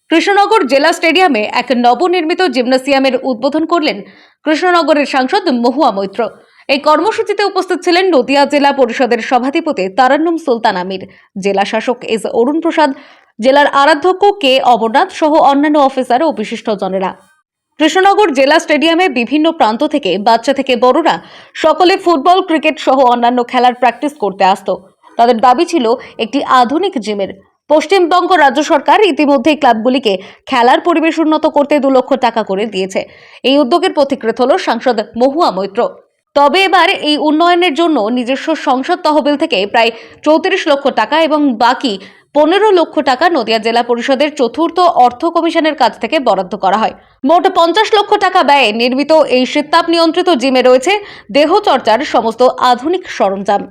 কৃষ্ণনগর জেলা স্টেডিয়ামে এক নবনির্মিত জিমনেসিয়ামের উদ্বোধন করলেন কৃষ্ণনগরের সাংসদ মহুয়া মৈত্র। এই কর্মসূচিতে উপস্থিত ছিলেন নদিয়া জেলা পরিষদের সভাধিপতি তারান্নুম সুলতান আমির, জেলা শাসক এস অরুণ প্রসাদ, জেলার আরাধ্যক্ষ কে অমরনাথ সহ অন্যান্য অফিসার ও বিশিষ্টজনেরা। কৃষ্ণনগর জেলা স্টেডিয়ামে বিভিন্ন প্রান্ত থেকে বাচ্চা থেকে বড়রা সকলে ফুটবল, ক্রিকেট সহ অন্যান্য খেলার প্র্যাকটিস করতে আসতো। তাদের দাবি ছিল একটি আধুনিক জিমের। পশ্চিমবঙ্গ রাজ্য সরকার ইতিমধ্যেই ক্লাবগুলিকে খেলার পরিবেশ উন্নত করতে 2 লক্ষ টাকা করে দিয়েছে। এই উদ্যোগের পথিকৃৎ হল সাংসদ মহুয়া মৈত্র। তবে এবার এই উন্নয়নের জন্য নিজস্ব সংসদ তহবিল থেকে প্রায় 34 লক্ষ টাকা এবং বাকি 15 লক্ষ টাকা নদিয়া জেলা পরিষদের চতুর্থ অর্থ কমিশনের কাছ থেকে বরাদ্দ করা হয়। মোট 50 লক্ষ টাকা ব্যয়ে নির্মিত এই শীততাপ নিয়ন্ত্রিত জিমে রয়েছে দেহচর্চার সমস্ত আধুনিক সরঞ্জাম।